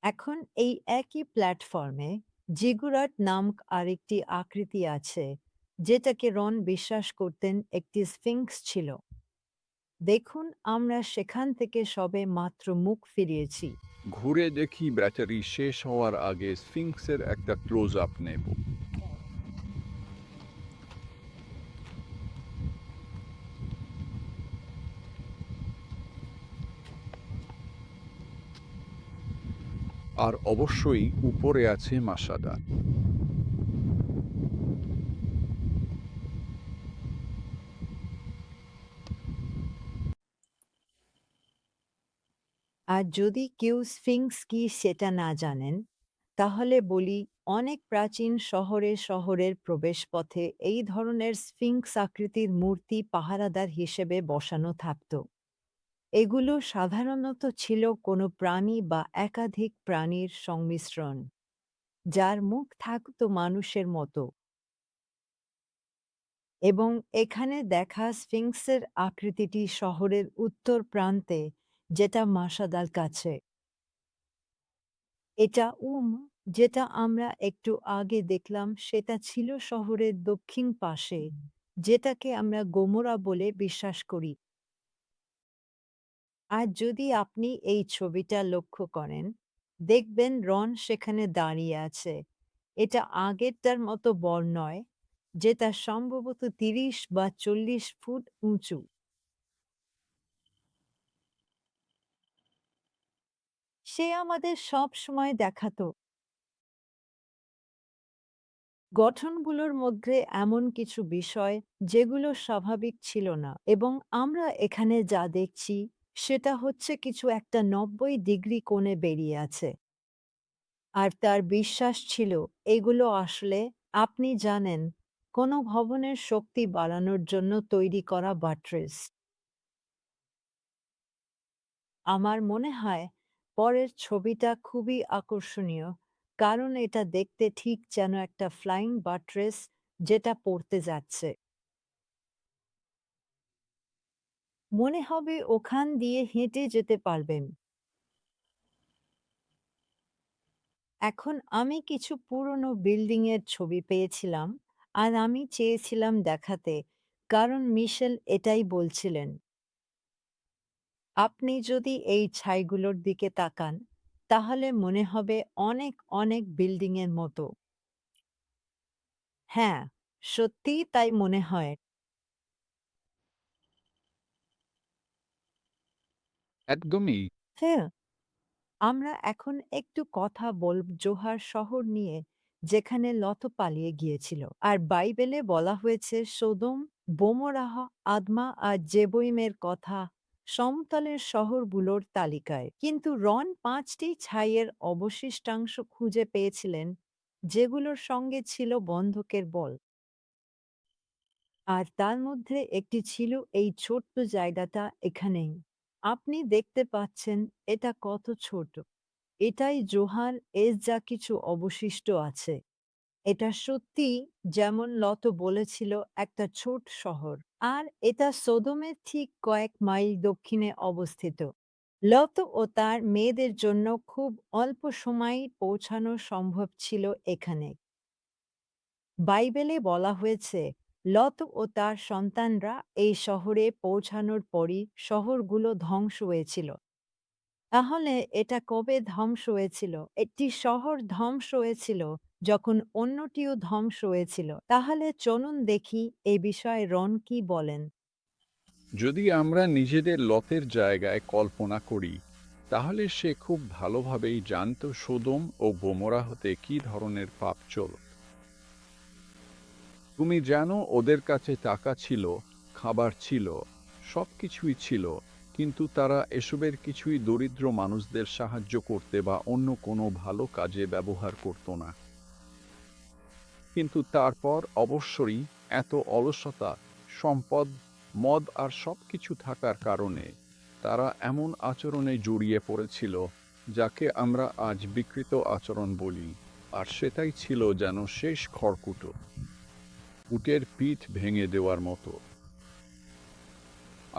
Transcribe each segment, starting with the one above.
এখন এই একই প্ল্যাটফর্মে জিগুরাট নামক আরেকটি আকৃতি আছে, যেটাকে রন বিশ্বাস করতেন একটি স্ফিংক্স ছিল। দেখুন, আমরা সেখান থেকে সবে মাত্র মুখ ফিরিয়েছি। ঘুরে দেখি ব্যাটারি শেষ হওয়ার আগে স্ফিংক্সের একটা ক্লোজ আপ নেব। আর অবশ্যই উপরে আছে মাসাদা। আর যদি কেউ স্ফিংক্স কি সেটা না জানেন, তাহলে বলি, অনেক প্রাচীন শহরের প্রবেশপথে এই ধরনের স্ফিংক্স আকৃতির মূর্তি পাহারাদার হিসেবে বসানো থাকত। এগুলো সাধারণত ছিল কোনো প্রাণী বা একাধিক প্রাণীর সংমিশ্রণ, যার মুখ থাকত মানুষের মতো। এবং এখানে দেখা স্ফিংক্সের আকৃতিটি শহরের উত্তর প্রান্তে, যেটা মাসাদার কাছে। এটা যেটা আমরা একটু আগে দেখলাম, সেটা ছিল শহরের দক্ষিণ পাশে, যেটাকে আমরা গোমরা বলে বিশ্বাস করি। আর যদি আপনি এই ছবিটা লক্ষ্য করেন, দেখবেন রন সেখানে দাঁড়িয়ে আছে। এটা আগেরটার মতো বড় নয়, যেটা সম্ভবত ৩০ বা ৪০ ফুট উঁচু। সে আমাদের সব সময় দেখাতো গঠনগুলোর মধ্যে এমন কিছু বিষয় যেগুলো স্বাভাবিক ছিল না, এবং আমরা এখানে যা দেখছি সেটা হচ্ছে কিছু একটা ৯০ ডিগ্রি কোণে বেরিয়ে আছে। আর তার বিশ্বাস ছিল এগুলো আসলে, আপনি জানেন, কোনো ভবনের শক্তি বাড়ানোর জন্য তৈরি করা বাট্রেস। আমার মনে হয় পরের ছবিটা খুবই আকর্ষণীয়, কারণ এটা দেখতে ঠিক যেন একটা ফ্লাইং বাট্রেস যেটা পড়তে যাচ্ছে। মনে হবে ওখান দিয়ে হেঁটে যেতে পারবেন। এখন আমি কিছু পুরনো বিল্ডিং এর ছবি পেয়েছিলাম, আর আমি চেয়েছিলাম দেখাতে, কারণ মিশেল এটাই বলছিলেন। আপনি যদি এই ছাইগুলোর দিকে তাকান, তাহলে মনে হবে অনেক অনেক বিল্ডিং এর মতো। হ্যাঁ, সত্যিই তাই মনে হয়। একদমই। হ্যাঁ, আমরা এখন একটু কথা বলব জোহার শহর নিয়ে, যেখানে লত পালিয়ে গিয়েছিল। আর বাইবেলে বলা হয়েছে সোদোম, গোমোরাহ, আদমা আর জেবইমের কথা সমতলের শহরগুলোর তালিকায়। কিন্তু রন ৫টি ছাইয়ের অবশিষ্টাংশ খুঁজে পেয়েছিলেন, যেগুলোর সঙ্গে ছিল বন্ধকের বল। আর তার মধ্যে একটি ছিল এই ছোট্ট জায়গাটা এখানেই। আপনি দেখতে পাচ্ছেন এটা কত ছোট। এটাই জোহার এর যা কিছু অবশিষ্ট আছে। এটা সত্যিই, যেমন লত বলেছিল, একটা ছোট শহর। আর এটা সোদোমের ঠিক কয়েক মাইল দক্ষিণে অবস্থিত। লত ও তার মেয়েদের জন্য খুব অল্প সময়ই পৌঁছানো সম্ভব ছিল এখানে। বাইবেলে বলা হয়েছে লত ও তার সন্তানরা এই শহরে পৌঁছানোর পরই শহরগুলো ধ্বংস হয়েছিল। তাহলে এটা কবে ধ্বংস হয়েছিল? একটি শহর ধ্বংস হয়েছিল যখন অন্যটিও ধ্বংস হয়েছিল। তাহলে চলুন দেখি এ বিষয়ে রন কি বলেন। যদি আমরা নিজেদের লতের জায়গায় কল্পনা করি, তাহলে সে খুব ভালোভাবেই জানত সোদোম ও গোমোরাহতে কী ধরনের পাপ চলত। তুমি জানো, ওদের কাছে টাকা ছিল, খাবার ছিল, সব কিছুই ছিল, কিন্তু তারা এসবের কিছুই দরিদ্র মানুষদের সাহায্য করতে বা অন্য কোনো ভালো কাজে ব্যবহার করত না। কিন্তু তারপর অবশ্যই এত অলসতা, সম্পদ, মদ আর সব কিছু থাকার কারণে তারা এমন আচরণে জড়িয়ে পড়েছিল যাকে আমরা আজ বিকৃত আচরণ বলি, আর সেটাই ছিল যেন শেষ খড়কুটো, উটের পিঠ ভেঙে দেওয়ার মতো।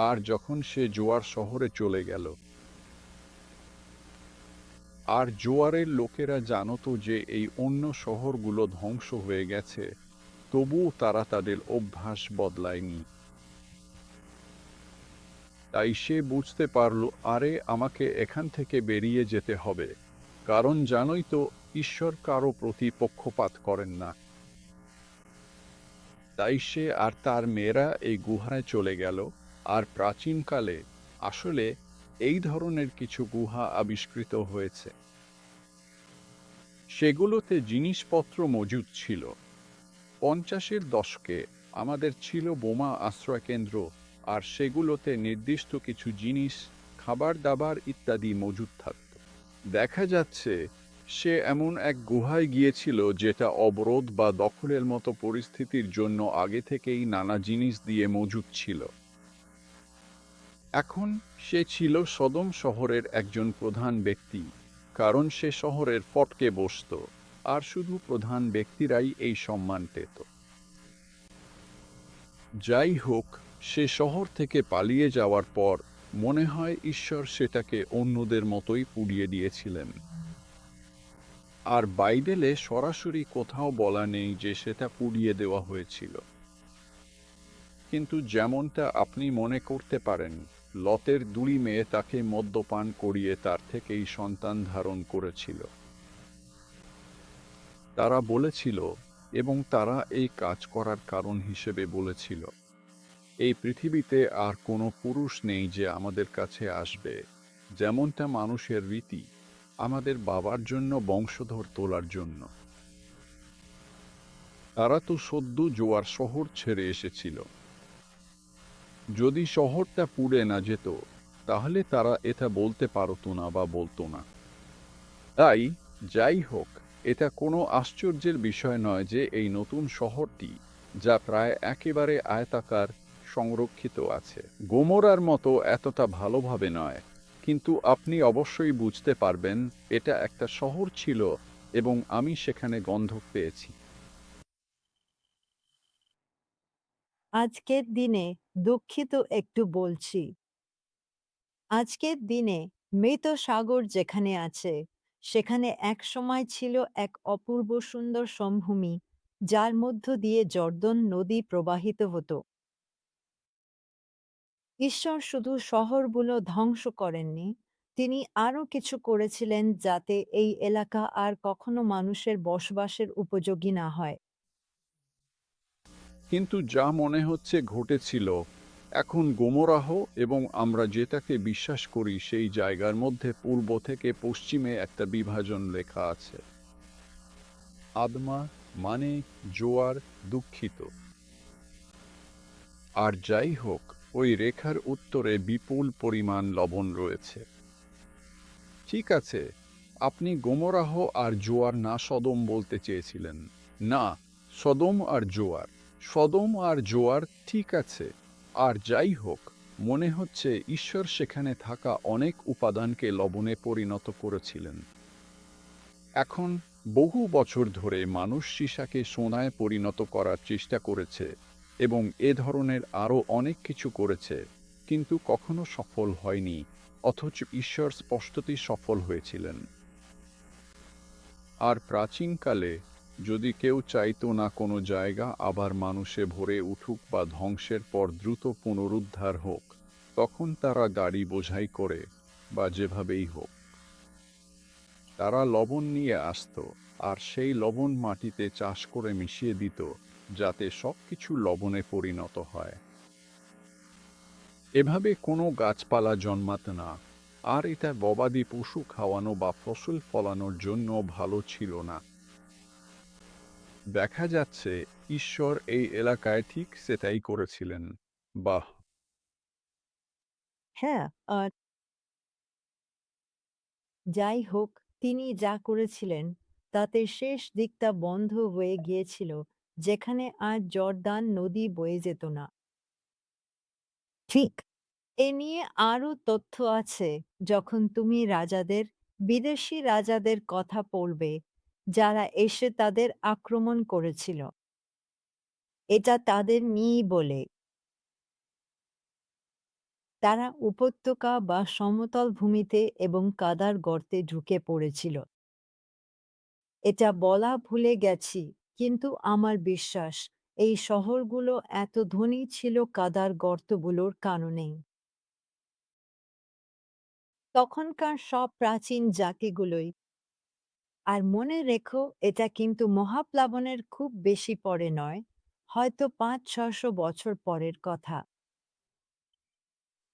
আর যখন সে জোয়ার শহরে চলে গেল, আর জোয়ারের লোকেরা জানতো যে এই অন্য শহরগুলো ধ্বংস হয়ে গেছে, তবুও তারা তাদের অভ্যাস বদলায়নি। তাই সে বুঝতে পারল, আরে আমাকে এখান থেকে বেরিয়ে যেতে হবে, কারণ জানোই তো, ঈশ্বর কারো প্রতি পক্ষপাত করেন না। তাই সে আর তার মেয়েরা এই গুহায় চলে গেল। আর প্রাচীনকালে আসলে এই ধরনের কিছু গুহা আবিষ্কৃত হয়েছে। সেগুলোতে জিনিসপত্র মজুদ ছিল। 50-এর দশকে আমাদের ছিল বোমা আশ্রয়কেন্দ্র, আর সেগুলোতে নির্দিষ্ট কিছু জিনিস, খাবার দাবার ইত্যাদি মজুদ থাকত। দেখা যাচ্ছে সে এমন এক গুহায় গিয়েছিল যেটা অবরোধ বা দখলের মতো পরিস্থিতির জন্য আগে থেকেই নানা জিনিস দিয়ে মজুদ ছিল। এখন সে ছিল সদম শহরের একজন প্রধান ব্যক্তি, কারণ সে শহরের ফটকে বসত, আর শুধু প্রধান ব্যক্তিরাই এই সম্মান পেত। যাই হোক, সে শহর থেকে পালিয়ে যাওয়ার পর মনে হয় ঈশ্বর সেটাকে অন্যদের মতোই পুড়িয়ে দিয়েছিলেন। আর বাইবেলে সরাসরি কোথাও বলা নেই যে সেটা পুড়িয়ে দেওয়া হয়েছিল। কিন্তু যেমনটা আপনি মনে করতে পারেন, লতের দুই মেয়ে তাকে মদ্যপান করিয়ে তার থেকেই সন্তান ধারণ করেছিল। তারা বলেছিল, এবং তারা এই কাজ করার কারণ হিসেবে বলেছিল, এই পৃথিবীতে আর কোনো পুরুষ নেই যে আমাদের কাছে আসবে, যেমনটা মানুষের রীতি, আমাদের বাবার জন্য বংশধর তোলার জন্য। তারা তো সদ্য জোয়ার শহর ছেড়ে এসেছিল। যদি শহরটা পুড়ে না যেত, তাহলে তারা এটা বলতে পারতো না বা বলতো না। তাই, যাই হোক, এটা কোনো আশ্চর্যের বিষয় নয় যে এই নতুন শহরটি, যা প্রায় একেবারে আয়তাকার, সংরক্ষিত আছে। গোমরার মতো এতটা ভালোভাবে নয়, কিন্তু আপনি অবশ্যই বুঝতে পারবেন এটা একটা শহর ছিল, এবং আমি সেখানে গন্ধক পেয়েছি। আজকের দিনে দুঃখিত একটু বলছি। আজকের দিনে মৃত সাগর যেখানে আছে, সেখানে একসময় ছিল এক অপূর্ব সুন্দর সমভূমি, যার মধ্য দিয়ে জর্দন নদী প্রবাহিত হতো। ঈশ্বর শুধু শহরগুলো ধ্বংস করেননি, তিনি আরও কিছু করেছিলেন যাতে এই এলাকা আর কখনো মানুষের বসবাসের উপযোগী না হয়। কিন্তু যা মনে হচ্ছে ঘটেছিল, এখন গোমরাহ এবং আমরা যেটাকে বিশ্বাস করি সেই জায়গার মধ্যে পূর্ব থেকে পশ্চিমে একটা বিভাজন লেখা আছে। আদমা মানে জোয়ার, দুঃখিত। আর যাই হোক, ওই রেখার উত্তরে বিপুল পরিমাণ লবণ রয়েছে। ঠিক আছে, আপনি গোমরাহ আর জোয়ার না সদম বলতে চেয়েছিলেন। না, সদম আর জোয়ার। সদম আর জোয়ার, ঠিক আছে। আর যাই হোক, মনে হচ্ছে ঈশ্বর সেখানে থাকা অনেক উপাদানকে লবণে পরিণত করেছিলেন। এখন বহু বছর ধরে মানুষ সীসাকে সোনায় পরিণত করার চেষ্টা করেছে, এবং এ ধরনের আরও অনেক কিছু করেছে, কিন্তু কখনো সফল হয়নি, অথচ ঈশ্বর স্পষ্টতই সফল হয়েছিলেন। আর প্রাচীনকালে যদি কেউ চাইতো না কোনো জায়গা আবার মানুষে ভরে উঠুক বা ধ্বংসের পর দ্রুত পুনরুদ্ধার হোক, তখন তারা গাড়ি বোঝাই করে বা যেভাবেই হোক, তারা লবণ নিয়ে আসতো, আর সেই লবণ মাটিতে চাষ করে মিশিয়ে দিত, যাতে সবকিছু লবণে পরিণত হয়। এভাবে কোনো গাছপালা জন্মাত না, আর এটা গবাদি পশু খাওয়ানো বা ফসল ফলানোর জন্য ভালো ছিল না। দেখা যাচ্ছে ঈশ্বর এই এলাকায় ঠিক সেটাই করেছিলেন। বাহ! হ্যাঁ, আর যাই হোক, তিনি যা করেছিলেন তাতে শেষ দিকটা বন্ধ হয়ে গিয়েছিল, যেখানে আর জর্দান নদী বয়ে যেত না। ঠিক। এ নিয়ে আরো তথ্য আছে যখন তুমি বিদেশি রাজাদের কথা পড়বে, যারা এসে তাদের আক্রমণ করেছিল। এটা তাদের নিয়েই বলে। তারা উপত্যকা বা সমতল ভূমিতে এবং কাদার গর্তে ঢুকে পড়েছিল। এটা বলা ভুলে গেছি, কিন্তু আমার বিশ্বাস এই শহরগুলো এত ধনী ছিল কাদার গর্তগুলোর কারণেই। তখনকার সব প্রাচীন জাতিগুলোই। আর মনে রেখো, এটা কিন্তু মহাপ্লাবনের খুব বেশি পরে নয়, হয়তো ৫০০-৬০০ বছর পরের কথা।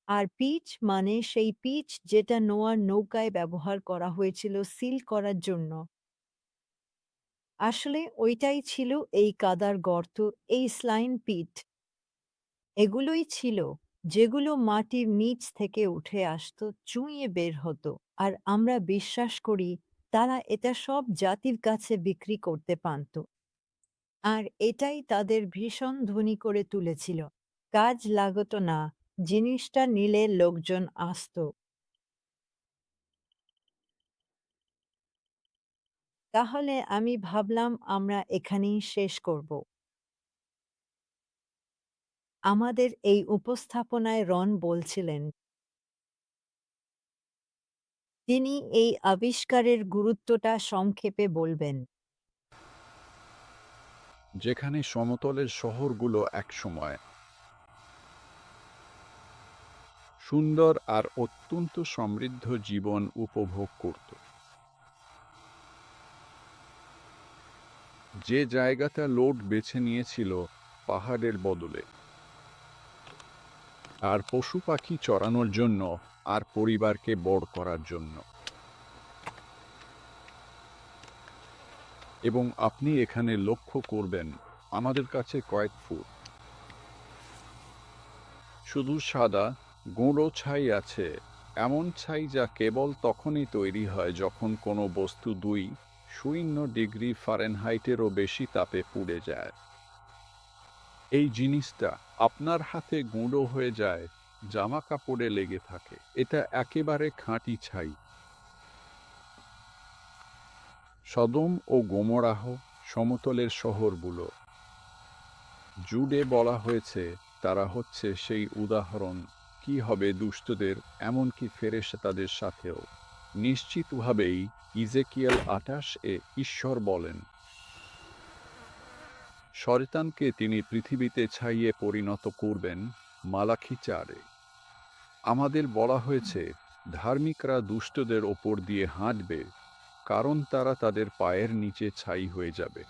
আর পিচ মানে সেই পিচ যেটা নোয়ার নৌকায় ব্যবহার করা হয়েছিল সিল করার জন্য। আসলে ওইটাই ছিল এই কাদার গর্ত, এই স্লাইন পিট। এগুলোই ছিল যেগুলো মাটির নিচ থেকে উঠে আসতো, চুঁইয়ে বের হতো। আর আমরা বিশ্বাস করি তারা এটা সব জাতির কাছে বিক্রি করতে পারত। আর এটাই তাদের ভীষণ ধনী করে তুলেছিল। কাজ লাগতো না, জিনিসটা নিলে লোকজন আসতো। তাহলে আমি ভাবলাম আমরা এখানেই শেষ করব। আমাদের এই উপস্থাপনায় রন বলছিলেন, তিনি এই আবিষ্কারের গুরুত্বটা সংক্ষেপে বলবেন। যেখানে সমতলের শহরগুলো একসময় সুন্দর আর অত্যন্ত সমৃদ্ধ জীবন উপভোগ করত, যে জায়গাটা লোড বেছে নিয়েছিল পাহাড়ের বদলে, আর পশু পাখি চরানোর জন্য, আর পরিবারকে বড় করার জন্য। এবং আপনি এখানে লক্ষ্য করবেন, আমাদের কাছে কয়েক ফুট শুধু সাদা গুঁড়ো ছাই আছে, এমন ছাই যা কেবল তখনই তৈরি হয় যখন কোনো বস্তু ২-০ ডিগ্রি ফারেনহাইটেরও বেশি তাপে পুড়ে যায়। এই জিনিসটা আপনার হাতে গুঁড়ো হয়ে যায়, জামা কাপড়ে লেগে থাকে। এটা একেবারে খাঁটি ছাই। সদম ও গোমরাহ, সমতলের শহরগুলো জুডে বলা হয়েছে, তারা হচ্ছে সেই উদাহরণ। কি হবে দুষ্টদের, এমনকি ফেরেশতাদের সাথেও। নিশ্চিতভাবেই ইজেকিয়েল ২৮ ঈশ্বর বলেন, শয়তানকে তিনি পৃথিবীতে ছাইয়ে পরিণত করবেন। মালাখি ৪। আমাদের বলা হয়েছে, ধার্মিকরা দুষ্টদের ওপর দিয়ে হাঁটবে, কারণ তারা তাদের পায়ের নিচে ছাই হয়ে যাবে।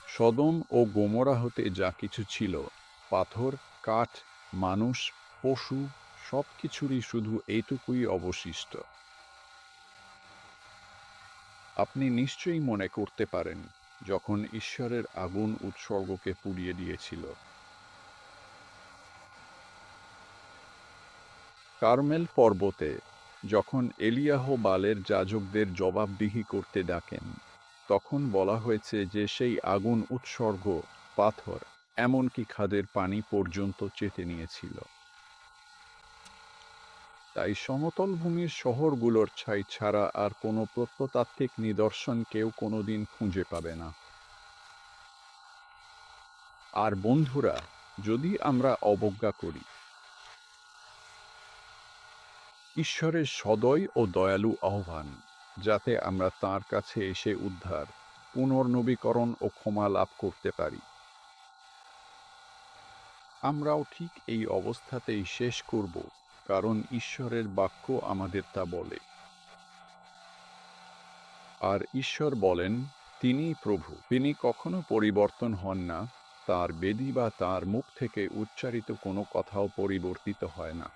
সদম ও গোমরাহতে যা কিছু ছিল, পাথর, কাঠ, মানুষ, পশু, সবকিছুরই শুধু এইটুকুই অবশিষ্ট। আপনি নিশ্চয়ই মনে করতে পারেন, যখন ঈশ্বরের আগুন উৎসর্গকে পুড়িয়ে দিয়েছিল। কার্মেল পর্বতে যখন এলিয়াহ বালের যাজকদের জবাবদিহি করতে ডাকেন, তখন বলা হয়েছে যে সেই আগুন উৎসর্গ, পাথর, এমনকি খাদের পানি পর্যন্ত চেটে নিয়েছিল। তাই সমতল ভূমির শহরগুলোর ছাই ছাড়া আর কোনো প্রত্নতাত্ত্বিক নিদর্শন কেউ কোনোদিন খুঁজে পাবে না। আর বন্ধুরা, যদি আমরা অবজ্ঞা করি, ঈশ্বরের সদয় ও দয়ালু আহ্বান, যাতে আমরা তাঁর কাছে এসে উদ্ধার, পুনর্নবীকরণ ও ক্ষমা লাভ করতে পারি, আমরাও ঠিক এই অবস্থাতেই শেষ করব, কারণ ঈশ্বরের বাক্য আমাদের তা বলে। আর ঈশ্বর বলেন, তিনিই প্রভু, তিনি কখনো পরিবর্তন হন না, তাঁর বেদী বা তাঁর মুখ থেকে উচ্চারিত কোনো কথাও পরিবর্তিত হয় না।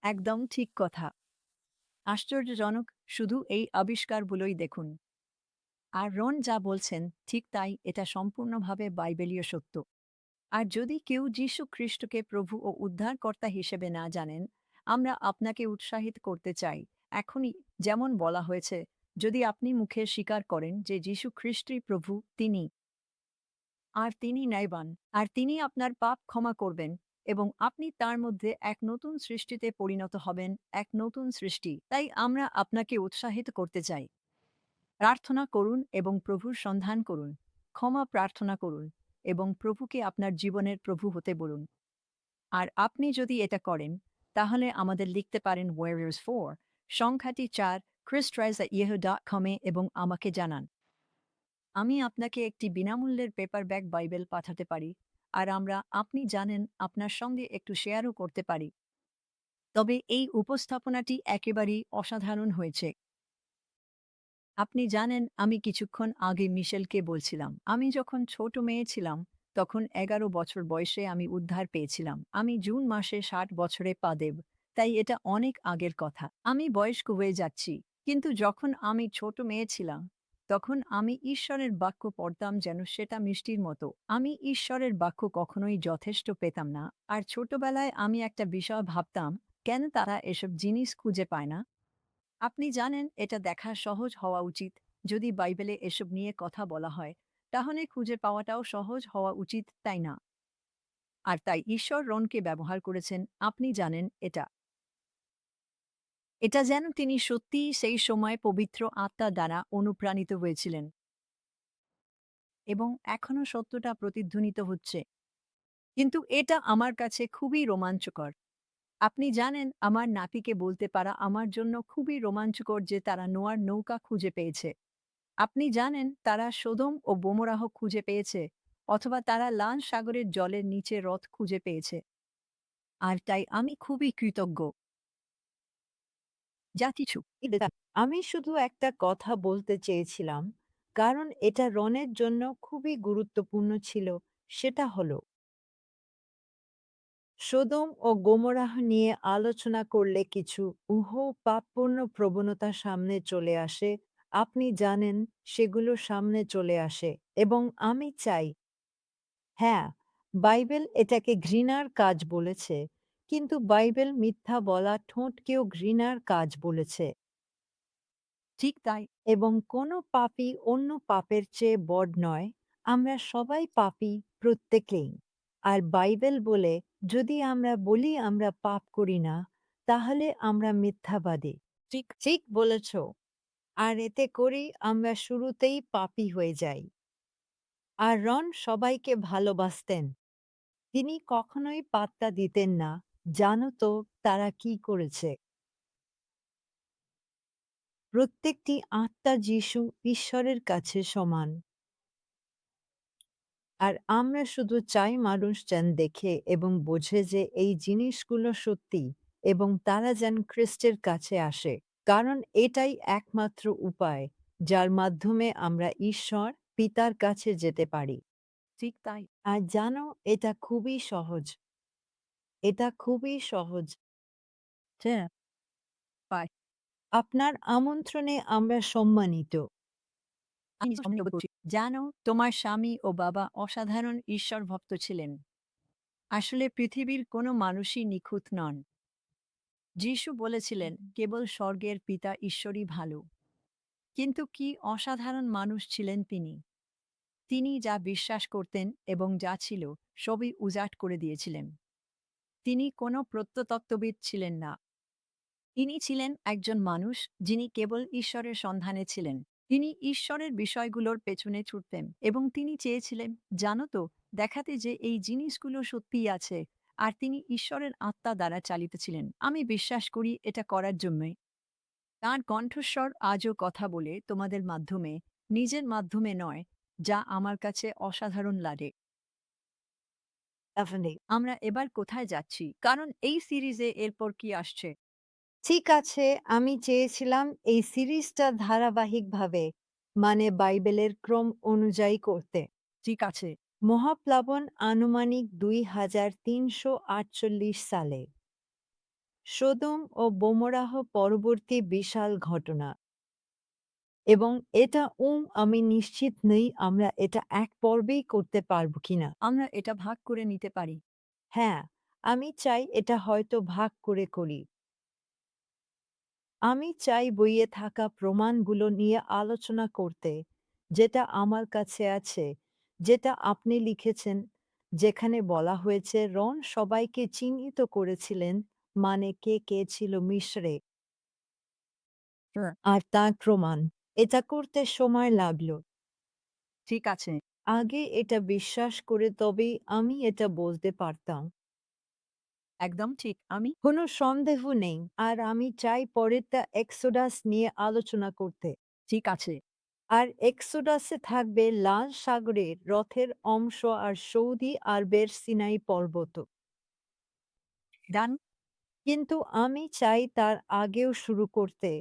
একদম ঠিক কথা। আশ্চর্যজনক, শুধু এই আবিষ্কারগুলোই দেখুন। আর রন যা বলছেন ঠিক তাই, এটা সম্পূর্ণভাবে বাইবেলীয় সত্য। আর যদি কেউ যীশু খ্রিস্টকে প্রভু ও উদ্ধারকর্তা হিসেবে না জানেন, আমরা আপনাকে উৎসাহিত করতে চাই। এখনই, যেমন বলা হয়েছে, যদি আপনি মুখে স্বীকার করেন যে যীশু খ্রিস্টই প্রভু, তিনি ন্যায়বান, আর তিনি আপনার পাপ ক্ষমা করবেন, এবং আপনি তার মধ্যে এক নতুন সৃষ্টিতে পরিণত হবেন, এক নতুন সৃষ্টি। তাই আমরা আপনাকে উৎসাহিত করতে চাই। প্রার্থনা করুন এবং প্রভুর সন্ধান করুন। ক্ষমা প্রার্থনা করুন এবং প্রভুকে আপনার জীবনের প্রভু হতে বলুন। আর আপনি যদি এটা করেন, তাহলে আমাদের লিখতে পারেন ওয়ারিয়ার্স 4 সংখ্যাটি 4 christrise@yahoo.com এবং আমাকে জানান। আমি আপনাকে একটি বিনামূল্যের পেপারব্যাক বাইবেল পাঠাতে পারি, আর আপনি জানেন, আপনার সঙ্গে একটু শেয়ারও করতে পারি। তবে এই উপস্থাপনাটি একেবারেই অসাধারণ হয়েছে। আপনি জানেন, আমি কিছুক্ষণ আগে মিশেলকে বলছিলাম, আমি যখন ছোট মেয়ে ছিলাম, তখন 11 বছর বয়সে আমি উদ্ধার পেয়েছিলাম। আমি জুন মাসে 60 বছরে পা দেব, তাই এটা অনেক আগের কথা। আমি বয়স্ক হয়ে যাচ্ছি, কিন্তু যখন আমি ছোট মেয়ে ছিলাম, তখন আমি ঈশ্বরের বাক্য পড়তাম যেন সেটা মিষ্টির মতো। আমি ঈশ্বরের বাক্য কখনোই যথেষ্ট পেতাম না, আর ছোটবেলায় আমি একটা বিষয় ভাবতাম, কেন তারা এসব জিনিস খুঁজে পায় না। আপনি জানেন, এটা দেখা সহজ হওয়া উচিত। যদি বাইবেলে এসব নিয়ে কথা বলা হয়, তাহলে খুঁজে পাওয়াটাও সহজ হওয়া উচিত, তাই না? আর তাই ঈশ্বর রনকে ব্যবহার করেছেন, আপনি জানেন এটা। এটা যেন তিনি সত্যিই সেই সময় পবিত্র আত্মা দ্বারা অনুপ্রাণিত হয়েছিলেন এবং এখনও সত্যটা প্রতিধ্বনিত হচ্ছে। কিন্তু এটা আমার কাছে খুবই রোমাঞ্চকর। আপনি জানেন, আমার নাতিকে বলতে পারা আমার জন্য খুবই রোমাঞ্চকর যে তারা নোয়ার নৌকা খুঁজে পেয়েছে। আপনি জানেন, তারা সোদোম ও গোমরাহ খুঁজে পেয়েছে, অথবা তারা লাল সাগরের জলের নিচে রথ খুঁজে পেয়েছে। আর তাই আমি খুবই কৃতজ্ঞ। যা কিছু এটা আমি শুধু একটা কথা বলতে চেয়েছিলাম, কারণ এটা রনের জন্য খুবই গুরুত্বপূর্ণ ছিল। সেটা হলো সোদোম ও গোমরাহ নিয়ে আলোচনা করলে কিছু পাপপূর্ণ প্রবণতা সামনে চলে আসে। আপনি জানেন, সেগুলো সামনে চলে আসে এবং আমি চাই, হ্যাঁ, বাইবেল এটাকে ঘৃণার কাজ বলেছে, কিন্তু বাইবেল মিথ্যা বলা ঠোঁটকেও ঘৃণার কাজ বলেছে। ঠিক তাই। এবং কোনো পাপী অন্য পাপের চেয়ে বড় নয়। আমরা সবাই পাপী, প্রত্যেকেই। আর বাইবেল বলে, যদি আমরা বলি আমরা পাপ করি না, তাহলে আমরা মিথ্যাবাদী। ঠিক। ঠিক বলেছ। আর এতে করেই আমরা শুরুতেই পাপী হয়ে যাই। আর রন সবাইকে ভালোবাসতেন। তিনি কখনোই পাত্তা দিতেন না, জানো তো তারা কি করেছে। প্রত্যেকটি আত্মা যিশু ঈশ্বরের কাছে সমান। আর আমরা শুধু চাই মানুষ যেন দেখে এবং বোঝে যে এই জিনিসগুলো সত্যি, এবং তারা যেন খ্রিস্টের কাছে আসে। কারণ এটাই একমাত্র উপায় যার মাধ্যমে আমরা ঈশ্বর পিতার কাছে যেতে পারি। ঠিক তাই। আর জানো, এটা খুবই সহজ। এটা খুবই সহজ। হ্যাঁ, পাই। আপনার আমন্ত্রণে আমরা সম্মানিত। আমি সম্মান বোধ করছি। জানো, তোমার স্বামী ও বাবা অসাধারণ ঈশ্বর ভক্ত ছিলেন। আসলে পৃথিবীর কোনো মানুষই নিখুঁত নন। যিশু বলেছিলেন, কেবল স্বর্গের পিতা ঈশ্বরই ভালো। কিন্তু কি অসাধারণ মানুষ ছিলেন তিনি! তিনি যা বিশ্বাস করতেন এবং যা ছিল, সবই উজাট করে দিয়েছিলেন। তিনি কোনো প্রত্নতত্ত্ববিদ ছিলেন না। তিনি ছিলেন একজন মানুষ যিনি কেবল ঈশ্বরের সন্ধানে ছিলেন। তিনি ঈশ্বরের বিষয়গুলোর পেছনে ছুটতেন এবং তিনি চেয়েছিলেন, জানো তো, দেখাতে যে এই জিনিসগুলো সত্যিই আছে, আর তিনি ঈশ্বরের আত্মা দ্বারা চালিত ছিলেন। আমি বিশ্বাস করি এটা করার জন্যই তাঁর কণ্ঠস্বর আজও কথা বলে তোমাদের মাধ্যমে, নিজের মাধ্যমে নয়, যা আমার কাছে অসাধারণ লাগে। আপনি আমরা এবার কোথায় যাচ্ছি, কারণ এই সিরিজে এরপর কি আসছে? ঠিক আছে। আমি চেয়েছিলাম এই সিরিজটা ধারাবাহিকভাবে, মানে বাইবেলের ক্রম অনুযায়ী করতে। ঠিক আছে। মহাপ্লাবন আনুমানিক 2348 সালে। সোদোম ও গোমরাহ পরবর্তী বিশাল ঘটনা। এবং এটা আমি নিশ্চিত নই আমরা এটা এক পর্বেই করতে পারবো কিনা। আমরা এটা ভাগ করে নিতে পারি। হ্যাঁ, আমি চাই এটা হয়তো ভাগ করে করি। আমি চাই বইয়ে থাকা প্রমাণগুলো নিয়ে আলোচনা করতে, যেটা আমার কাছে আছে, যেটা আপনি লিখেছেন, যেখানে বলা হয়েছে রন সবাইকে চিহ্নিত করেছিলেন, মানে কে কে ছিল মিশরে। হ্যাঁ, আর তার প্রমাণ, এটা করতে সময় লাগলো। ঠিক আছে। আগে এটা বিশ্বাস করে তবেই আমি এটা বলতে পারতাম। একদম ঠিক। আমি কোনো সন্দেহ নেই। আর আমি চাই পরেরটা এক্সোডাস নিয়ে আলোচনা করতে। ঠিক আছে। আর এক্সোডাসে থাকবে লাল সাগরের রথের অংশ আর সৌদি আরবের সিনাই পর্বত। ডান। কিন্তু আমি চাই তার আগেও শুরু করতে।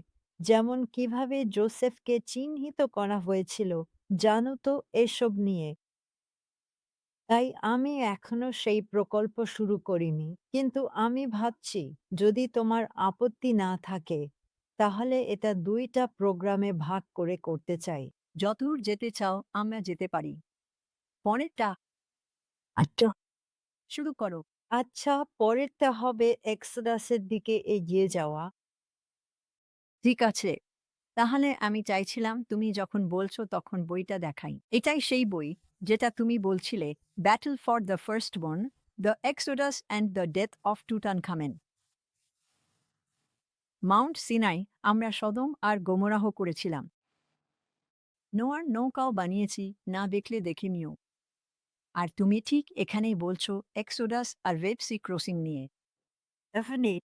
যেমন কিভাবে জোসেফকে চিহ্নিত করা হয়েছিল। জানো তো এসব নিয়ে। তাই আমি এখনো সেই প্রকল্প শুরু করিনি। কিন্তু আমি ভাবছি যদি তোমার আপত্তি না থাকে, তাহলে এটা ২ টা প্রোগ্রামে ভাগ করে করতে চাই। যতদূর যেতে চাও আমরা যেতে পারি। পরেরটা আচ্ছা, শুরু করো। আচ্ছা, পরেরটা হবে এক্সোডাসের দিকে এগিয়ে যাওয়া। ঠিক আছে। তাহলে আমি চাইছিলাম তুমি যখন বলছো তখন বইটা দেখাই। এটাই সেই বই যেটা তুমি বলছিলে, battle for the first born, the exodus and the death of Tutankhamun. Mount Sinai আমরা সদম আর গোমরাহ করেছিলাম। নোয়ার নৌকাও বানিয়েছি, না দেখলে দেখে নিও। আর তুমি ঠিক এখানেই বলছো এক্সোডাস আর রেড সি ক্রসিং নিয়ে। ডেফিনিট।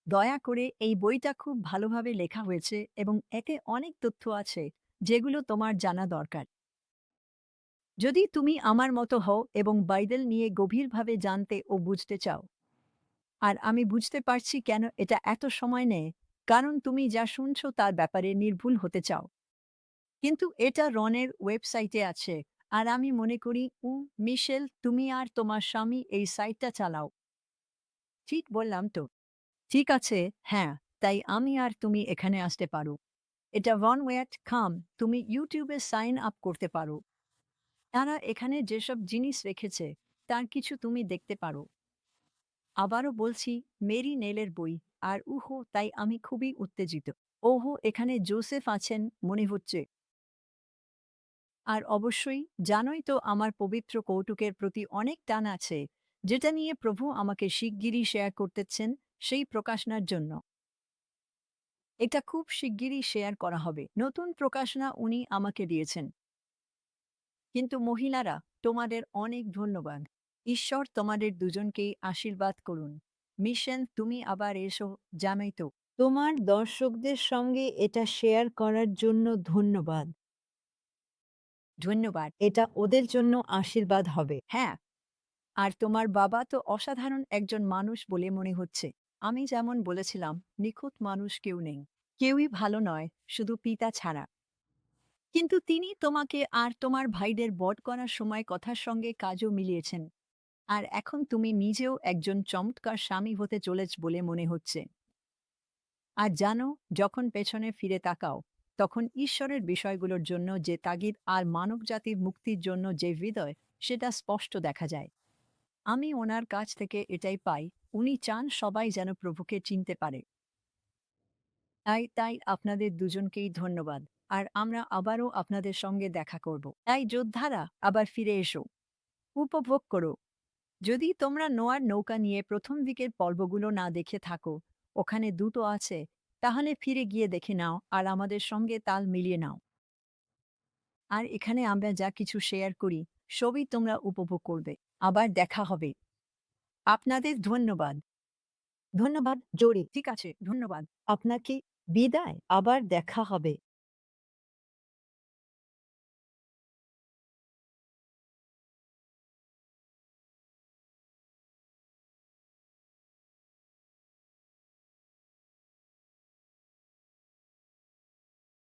দয়া করে এই বইটা খুব ভালোভাবে লেখা হয়েছে এবং এতে অনেক তথ্য আছে যেগুলো তোমার জানা দরকার। যদি তুমি আমার মতো হও এবং বাইবেল নিয়ে গভীরভাবে জানতে ও বুঝতে চাও। আর আমি বুঝতে পারছি কেন এটা এত সময় নেয়, কারণ তুমি যা শুনছো তার ব্যাপারে নির্ভুল হতে চাও। কিন্তু এটা রনের ওয়েবসাইটে আছে, আর আমি মনে করি মিশেল, তুমি আর তোমার স্বামী এই সাইটটা চালাও। ঠিক বললাম তো? ঠিক আছে, হ্যাঁ, তাই আমি আর তুমি এখানে আসতে পারো। এটা ওয়ানওয়েট খাম, তুমি ইউটিউবে সাইন আপ করতে পারো। তারা এখানে যেসব জিনিস রেখেছে তার কিছু তুমি দেখতে পারো। আবারও বলছি, মেরি নেলের বই। আর তাই আমি খুবই উত্তেজিত। ওহো, এখানে জোসেফ আছেন মনে হচ্ছে। আর অবশ্যই জানোই তো আমার পবিত্র কৌতুকের প্রতি অনেক টান আছে, যেটা নিয়ে প্রভু আমাকে শিগগিরই শেয়ার করতেছেন সেই প্রকাশনার জন্য। এটা খুব শিগগিরই শেয়ার করা হবে। নতুন প্রকাশনা উনি আমাকে দিয়েছেন। কিন্তু মহিলারা, তোমাদের অনেক ধন্যবাদ। ঈশ্বর তোমাদের দুজনকেই আশীর্বাদ করুন। মিশেল, তুমি আবার এসো, জানোই তো। তোমার দর্শকদের সঙ্গে এটা শেয়ার করার জন্য ধন্যবাদ। ধন্যবাদ। এটা ওদের জন্য আশীর্বাদ হবে। হ্যাঁ, আর তোমার বাবা তো অসাধারণ একজন মানুষ বলে মনে হচ্ছে। আমি যেমন বলেছিলাম, নিখুঁত মানুষ কেউ নেই। কেউই ভালো নয়, শুধু পিতা ছাড়া। কিন্তু তিনি তোমাকে আর তোমার ভাইদের বধ করার সময় কথার সঙ্গে কাজও মিলিয়েছেন। আর এখন তুমি নিজেও একজন চমৎকার স্বামী হতে চলেছ বলে মনে হচ্ছে। আর জানো, যখন পেছনে ফিরে তাকাও, তখন ঈশ্বরের বিষয়গুলোর জন্য যে তাগিদ আর মানবজাতির মুক্তির জন্য যে হৃদয়, সেটা স্পষ্ট দেখা যায়। আমি ওনার কাছ থেকে এটাই পাই, উনি চান সবাই যেন প্রভুকে চিনতে পারে। তাই তাই আপনাদের দুজনকেই ধন্যবাদ। আর আমরা আবারও আপনাদের সঙ্গে দেখা করব। তাই যোদ্ধারা, আবার ফিরে এসো, উপভোগ করো। যদি তোমরা নোয়ার নৌকা নিয়ে প্রথম দিকের পর্বগুলো না দেখে থাকো, ওখানে দুটো আছে, তাহলে ফিরে গিয়ে দেখে নাও আর আমাদের সঙ্গে তাল মিলিয়ে নাও। আর এখানে আমরা যা কিছু শেয়ার করি সবই তোমরা উপভোগ করবে। আবার দেখা হবে। আপনাদের ধন্যবাদ। ধন্যবাদ জোরে। ঠিক আছে, ধন্যবাদ। আপনাকে বিদায়। আবার দেখা হবে।